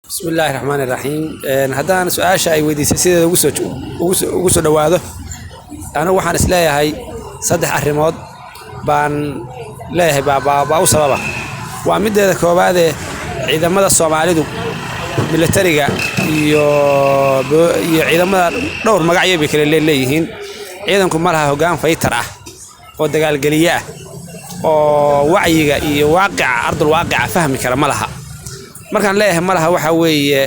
بسم الله الرحمن الرحيم هذا سؤال شيء ودي سيدة وجسوا دواده أنا وحنا سلايا هاي صدق أحرمات بان لا با وصلبه وعمد ذا كوباده إذا مدى الصومالي بالترجع إذا مدى دور مقعية بكل اللي ليهين إذا كم مرها هجان فيترع ودقال قلية ووعي واقع أرض الواقع فهم كلام لها markaan leeyahay malaha waxa weeye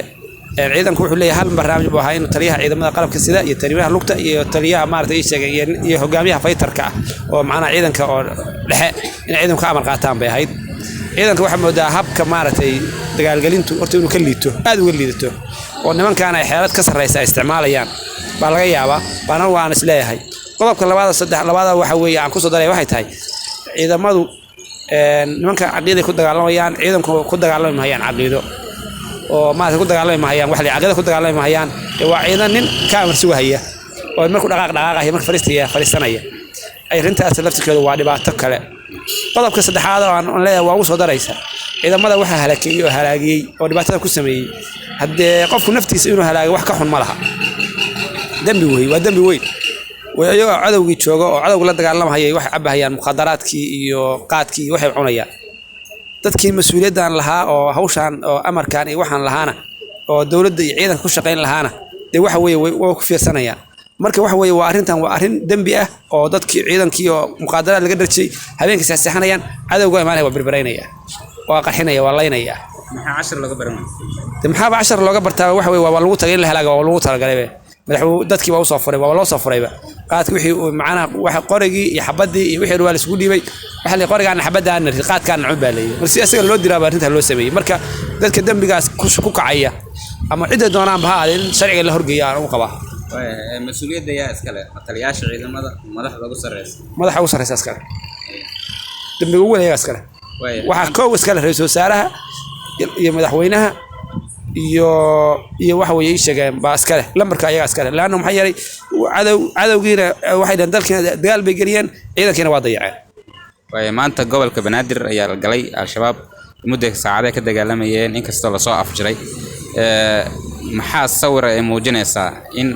ciidanku wuxuu leeyahay hal barnaamij buu ahaa inuu taliyaha ciidamada qalabka sida iyo taliyaha lugta iyo taliyaha maartay ay sheegay iyo hogaamiyaha fighterka oo macna ciidanka oo dhexe in ciidanku amar qaataan bay ahayd ciidanku waxa moodaa habka maartay dagaalgelintu horta inuu ka liito aad uga liidato oo nimankan ay xeelad ka sareysa isticmaalayaan baa laga yaabaa bana waan is leeyahay qodobka labaada waxa weeye aan ku soo daray waxay tahay ciidamadu nimanka aqeeda ku dagaalamayaan ciidanku ku dagaalamayaan aqeedo oo ma ku dagaalamayaan wax la aqeeda ku dagaalamayaan waa ciidan nin ka amarsi wahaya oo markuu dhaqaaqayo markuu fariisanaya ay rintaas laftigeedu waa dhibaato kale qodobka saddexaad oo aan leeyahay waa ugu soo daraysa ciidamada waxa halaagiyay oo dhibaatada ku sameeyay hadee qofku naftiisa inuu halaago wax ka xun ma laha dambi weyn ويجوا عدوي جوجا وعدو لا دجالهم واحد عبها هي المخدرات كي قاتكي واحد عنيا تذكي مسؤولية عن لها أو هوشان أو أمر كان وحن لهانا أو دولة عيدا كل شقين لهانا ده واحد وكفي سنة يا مركب واحد وأرهن دنبئة أو تذكي عيدا كي مخدرات اللي قدرت شيء هذين كسحنا يان عدو جاي معنا وبربرينيا وقحنا يا والله يا محا 10 لو قبرنا محا 10 لو قبرتها واحد والله تغير لها والله ترى مدحو dadkii waa u soo furay waa loo soo furayba qaadki wixii macana waxa qorigi iyo xabadii iyo wixii waa la isku dhiibay waxa la qorigaan xabadaan qaadkaan cunbaalay marsi asaga loo diraa baarinta loo sameeyay marka dadka dambigaas ku kacaya ama cid doonaan baha in sharciga la horgeeyaan uu qaba mas'uuliyadda yaa iskale mataliyaasha ciidamada madaxda ugu sareysa iskale dambiga ugu weyn iskale waxa koow iskale ra'iisul wasaaraha iyo madaxweynaha iyo waxa weeye sheegeen baaskale lambarka ayaga askale laana maxay yaray cadawgiina waxay dalkina dagaal bay galiyeen ciidankiina waa dayaceen maanta gobolka Banaadir ayaa la galay al-shabaab muddo saacado ka dagaalamayeen inkastoo la soo afjiray maxaa sawir ay muujinaysaa in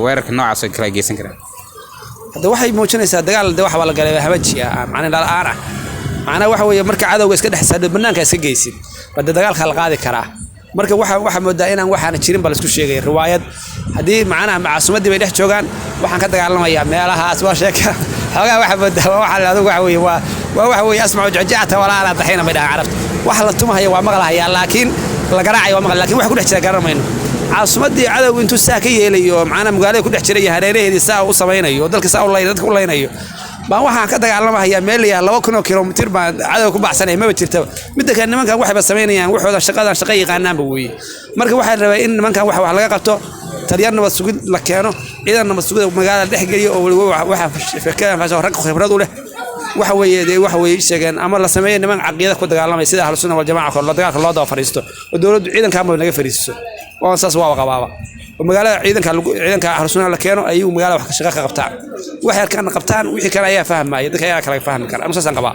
weerarka noocaas ay kala geysan karaan hadda waxay muujinaysaa dagaal waxa la galay habajiya macna waxa weeye marka cadawga iska dhaxsaado banaanka iska geysid bada dagaalka la qaadi karaa marka waxa moodaa inaan waxaan jirin bal isku sheegay riwaayad hadii macnaha macaasumadii bay dhex joogan waxaan ka dagaalamayaa meelahaas waa sheeka xogaa waxa moodaa waxa adigu waxa weeye asmacu jajata wala ala dhaxina bay dhaha carabta waxa la tumahay waa maqlaaya laakiin la garaacayo waa maqla laakiin waxa ku dhex jira garamayno caasumadii cadawgu intuu saa ka yeelayo macnaha magaalada ku dhex jiray hareeraheedii saa u sameeynayo dalka saa u leynayo baan waxaan ka dagaalamayaa meel ya 2 kilomitir baan cadow ku baxsanay ma jirto mid ka nimankan waxba sameynayaan waxooda shaqo yaqaanaan weey marka waxa la rabaa in nimankan wax laga qabto taliyana nabad sugid la keeno ciidan nabad sugid magaalada dhex galiyo oo waxa fikirkan faasho rag khibrad u leh waxa weeye sheegan ama la sameeyo niman aqoonta ku dagaalamay sida ahlus sunna wal jamaa la dagaalka loo daba fariisto oo dawladdu ciidanka ma naga fariisto oo saas waa qabaaba magaalada ciidanka ahlus sunna la keeno ayuu magaalada wax ka shaqo qabtaan waxa kan qabtaan wixii kale ayaa fahmaya dadka ayaa kala fahmi kara ama saasan qabaa